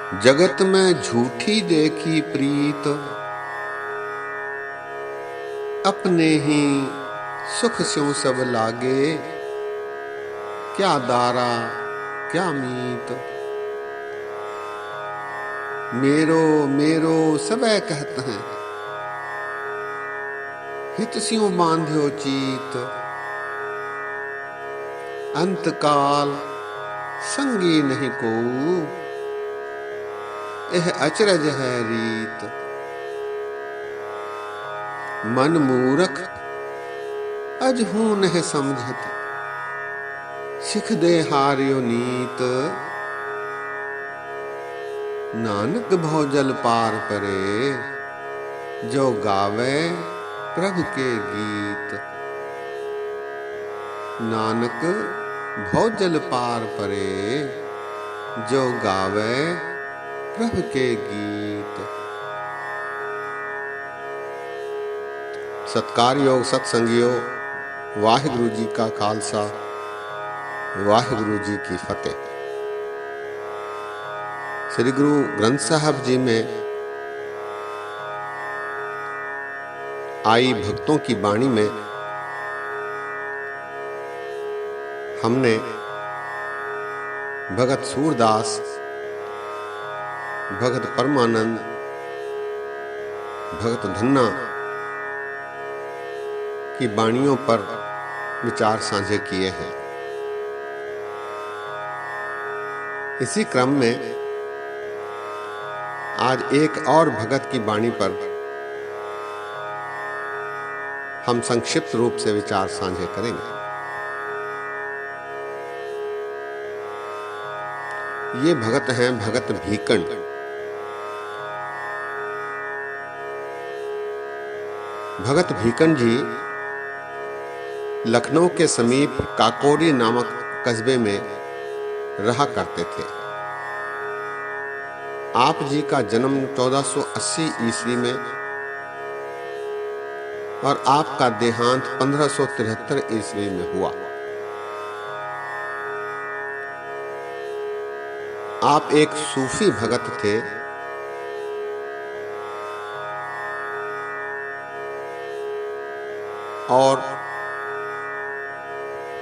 जगत में झूठी देखी प्रीत, अपने ही सुख स्यों सब लागे। क्या दारा क्या मीत, मेरो मेरो सबे कहत हैं। हित स्यों बांध्यो चीत, अंत काल संगी नहीं कोऊ। यह अचरज है रीत, मन मूरख अजहू नहीं समझत। सिख दे हार्यो नीत, नानक भव जल पार परे। जो गावे प्रभु के गीत, नानक भव जल पार परे। जो गावे प्रभु के गीत। सत्कारयोग सत्संगियो, वाहिगुरु जी का खालसा, वाहिगुरु जी की फतेह। श्री गुरु ग्रंथ साहब जी में आई भक्तों की वाणी में हमने भगत सूरदास, भगत परमानंद, भगत धन्ना की वाणियों पर विचार साझे किए हैं। इसी क्रम में आज एक और भगत की वाणी पर हम संक्षिप्त रूप से विचार साझे करेंगे। ये भगत हैं भगत भीकन। भगत भीकन जी लखनऊ के समीप काकोरी नामक कस्बे में रहा करते थे। आप जी का जन्म 1480 ईस्वी में और आपका देहांत 1573 ईस्वी में हुआ। आप एक सूफी भगत थे। और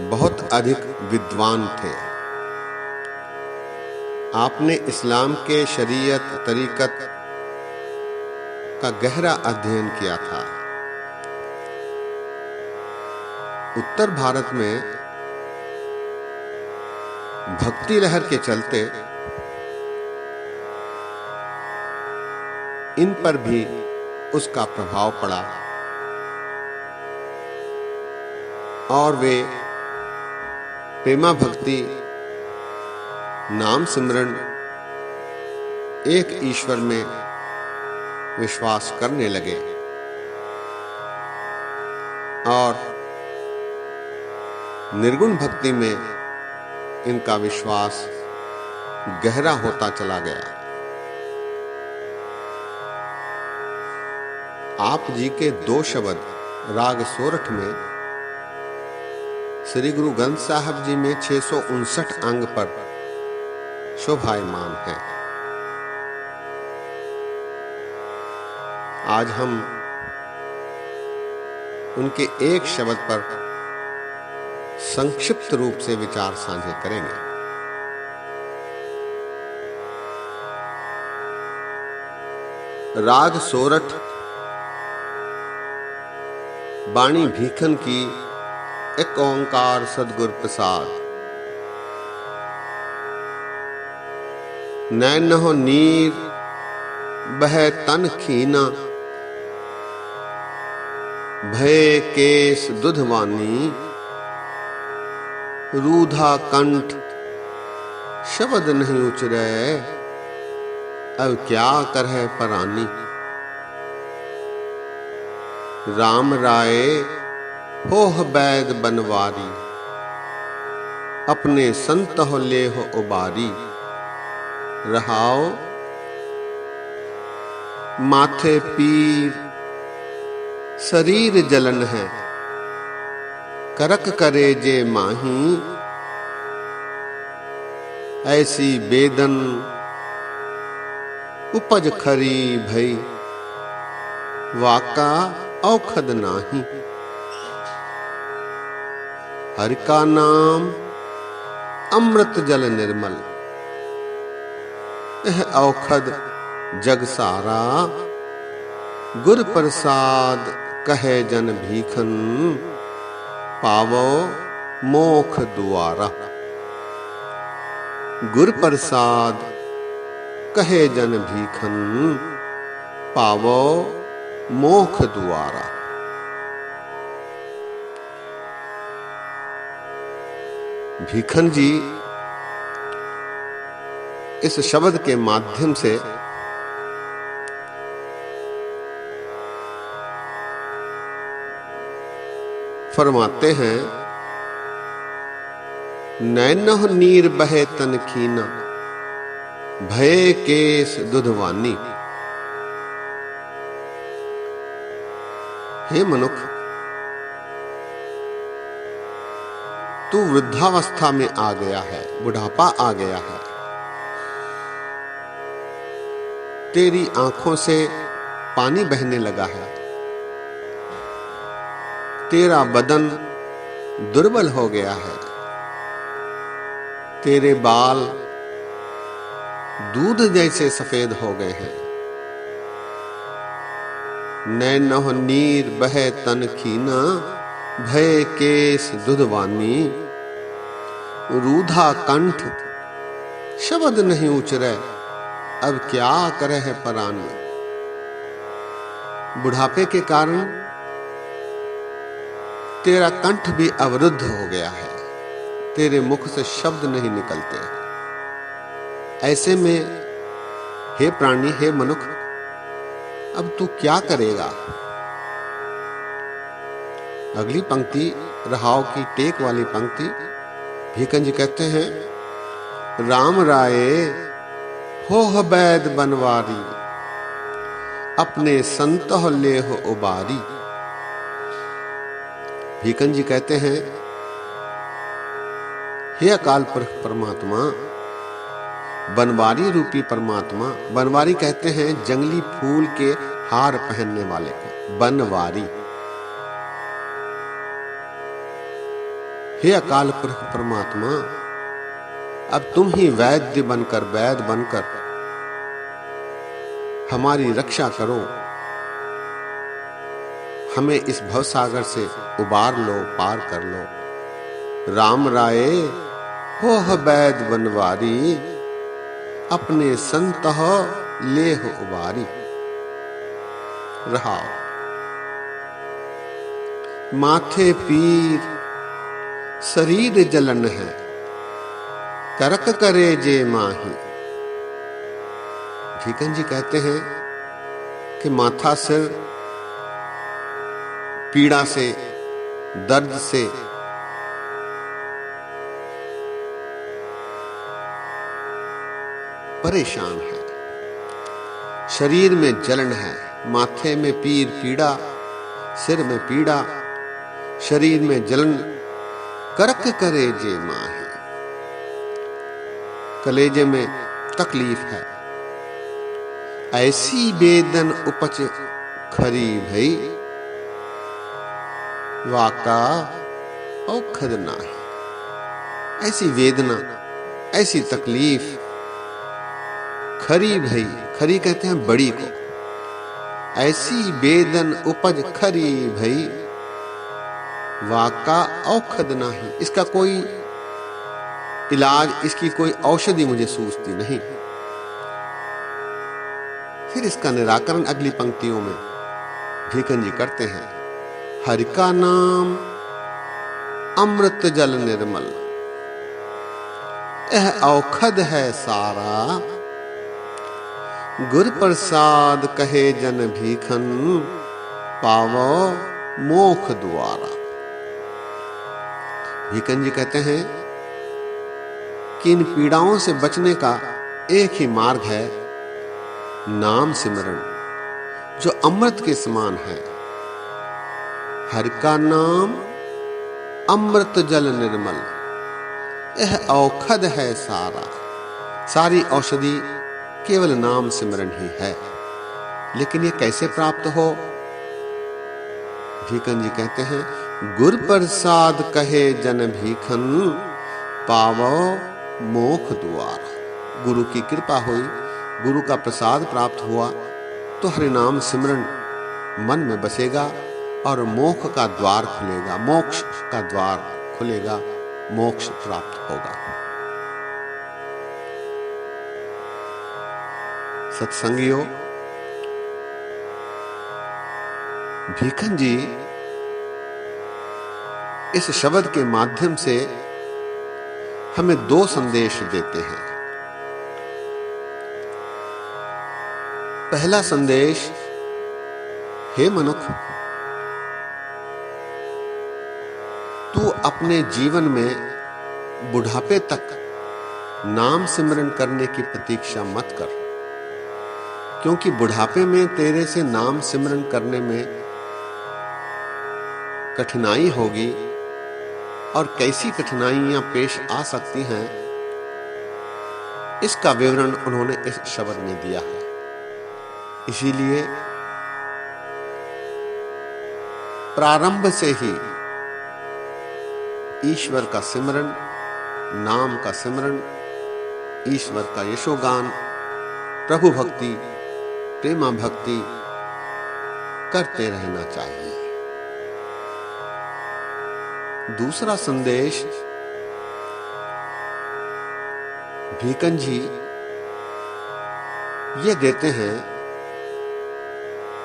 बहुत अधिक विद्वान थे। आपने इस्लाम के शरीयत तरीकत का गहरा अध्ययन किया था। उत्तर भारत में भक्ति लहर के चलते इन पर भी उसका प्रभाव पड़ा और वे प्रेमा भक्ति, नाम सिमरन, एक ईश्वर में विश्वास करने लगे और निर्गुण भक्ति में इनका विश्वास गहरा होता चला गया। आप जी के 2 शब्द राग सोरठ में श्री गुरु ग्रंथ साहब जी में 659 अंग पर शोभायमान है। आज हम उनके एक शब्द पर संक्षिप्त रूप से विचार साझे करेंगे। राग सोरठ वाणी भीखन की एक ओंकार सदगुर प्रसाद। नैनहो नीर बह तन खीना, भय केस दुधवानी। रूधा कंठ शब्द नहीं उचरे, अब क्या करहे परानी। राम राय होह बैद बनवारी, अपने संत हो ले हो उबारी। रहाओ माथे पीर, शरीर जलन है, करक करे जे माही। ऐसी बेदन उपज खरी भई, वाका औखद नाही। हरि का नाम अमृत जल निर्मल, यह औखद जग सारा। गुर प्रसाद कहे जन भीखन, पावो मोख दुआरा। गुर प्रसाद कहे जन भीखन, पावो मोख दुआरा। भीखन जी इस शब्द के माध्यम से फरमाते हैं, नैनह नीर बहे तन खीना, भय केस दुधवानी। हे मनुख, तू वृद्धावस्था में आ गया है, बुढ़ापा आ गया है। तेरी आंखों से पानी बहने लगा है, तेरा बदन दुर्बल हो गया है, तेरे बाल दूध जैसे सफेद हो गए हैं। नैनह नीर बहे तन खीना, भय केस दुधवानी। रूधा कंठ शब्द नहीं उचरे, अब क्या करे है परानी। बुढ़ापे के कारण तेरा कंठ भी अवरुद्ध हो गया है, तेरे मुख से शब्द नहीं निकलते। ऐसे में हे प्राणी, हे मनुख, अब तू क्या करेगा। अगली पंक्ति रहाव की टेक वाली पंक्ति, भीखन जी कहते हैं, राम राये हो बैद बनवारी, अपने संतह ले हो उबारी। भीखन जी कहते हैं, हे अकाल पुरख परमात्मा, बनवारी रूपी परमात्मा। बनवारी कहते हैं जंगली फूल के हार पहनने वाले को, बनवारी। हे अकाल पुरख परमात्मा, अब तुम ही वैद्य बनकर, वैद बनकर हमारी रक्षा करो, हमें इस भवसागर से उबार लो, पार कर लो। राम राये हो बैद बनवारी, अपने संतह ले हो उबारी। रहा माथे पीर शरीर जलन है, तरक करे जे माही। भीखन जी कहते हैं कि माथा सिर पीड़ा से, दर्द से परेशान है, शरीर में जलन है, माथे में पीर पीड़ा, सिर में पीड़ा, शरीर में जलन, करक करे जे माही। कलेजे में तकलीफ है, ऐसी बेदन उपच खरी भई, वाका औखद नाही। ऐसी वेदना, ऐसी तकलीफ खरी भई, खरी कहते हैं बड़ी को, ऐसी बेदन उपज खरी भई, वाका औखद नाही। इसका कोई इलाज, इसकी कोई औषधि मुझे सूझती नहीं। फिर इसका निराकरण अगली पंक्तियों में भीखन जी करते हैं, हरि का नाम अमृत जल निर्मल, यह औखद है सारा। गुर प्रसाद कहे जन भीखन, पावो मोख द्वारा। भीखन जी कहते हैं कि इन पीड़ाओं से बचने का एक ही मार्ग है, नाम सिमरण, जो अमृत के समान है। हरि का नाम अमृत जल निर्मल, यह औखद है सारा। सारी औषधि केवल नाम सिमरन ही है। लेकिन ये कैसे प्राप्त हो? भीखन जी कहते हैं, गुर प्रसाद कहे जन भीखन, पावो मोख द्वार। गुरु की कृपा हुई, गुरु का प्रसाद प्राप्त हुआ तो हरि नाम सिमरन मन में बसेगा और मोक्ष का द्वार खुलेगा, मोक्ष का द्वार खुलेगा, मोक्ष प्राप्त होगा। सत्संगियों, भीखन जी इस शब्द के माध्यम से हमें दो संदेश देते हैं। पहला संदेश, हे मनुष्य, तू अपने जीवन में बुढ़ापे तक नाम सिमरन करने की प्रतीक्षा मत कर, क्योंकि बुढ़ापे में तेरे से नाम सिमरन करने में कठिनाई होगी। और कैसी कठिनाइयां पेश आ सकती हैं, इसका विवरण उन्होंने इस शब्द में दिया है। इसीलिए प्रारंभ से ही ईश्वर का सिमरन, नाम का सिमरन, ईश्वर का यशोगान, प्रभु भक्ति, प्रेमा भक्ति करते रहना चाहिए। दूसरा संदेश भीखन जी ये देते हैं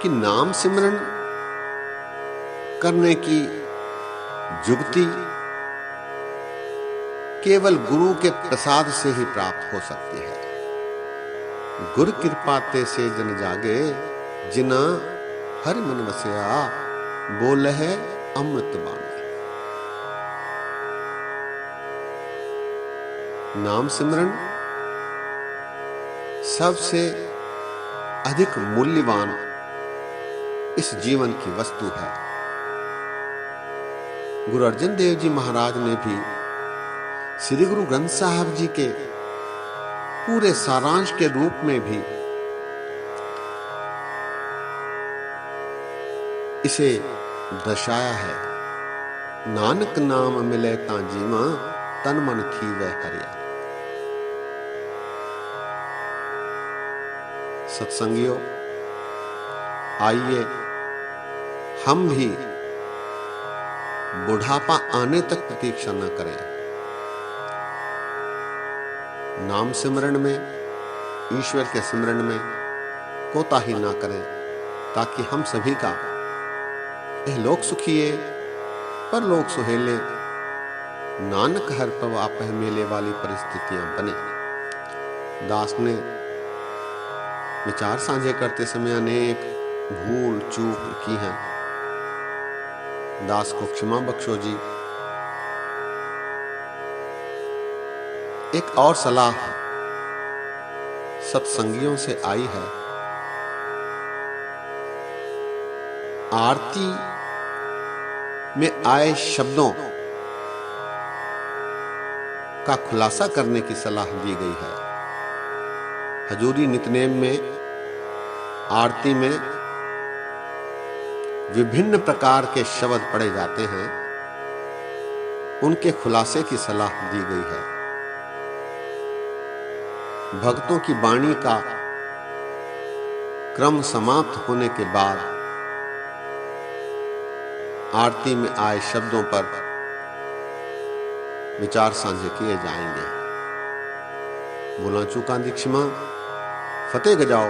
कि नाम सिमरन करने की जुगति केवल गुरु के प्रसाद से ही प्राप्त हो सकती है। गुर कृपा ते से जन जागे, जिना हरि मन वसया, बोल है अमृत बाणी। नाम सिमरन सबसे अधिक मूल्यवान इस जीवन की वस्तु है। गुरु अर्जन देव जी महाराज ने भी श्री गुरु ग्रंथ साहब जी के पूरे सारांश के रूप में भी इसे दर्शाया है। नानक नाम मिले ता जीवा, तन मन थी वह हरिया। सत्संगियों, आइए हम भी बुढ़ापा आने तक प्रतीक्षा न करें। नाम सिमरन में, ईश्वर के सिमरन में कोताही ना करें, ताकि हम सभी का यह लोक सुखिए परलोक सुहेले, नानक हर पव आपह मेले वाली परिस्थितियां बने। दास ने विचार साझे करते समय अनेक भूल चूक की हैं। दास को क्षमा बख्शो जी। एक और सलाह सत्संगियों से आई है। आरती में आए शब्दों का खुलासा करने की सलाह दी गई है। हजूरी नितनेम में, आरती में विभिन्न प्रकार के शब्द पढ़े जाते हैं, उनके खुलासे की सलाह दी गई है। भक्तों की वाणी का क्रम समाप्त होने के बाद आरती में आए शब्दों पर विचार साझे किए जाएंगे। भूला चूकां दी क्षमा। फतेह गजाओ।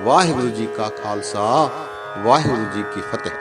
वाहिगुरु जी का खालसा, वाहिगुरु जी की फतेह।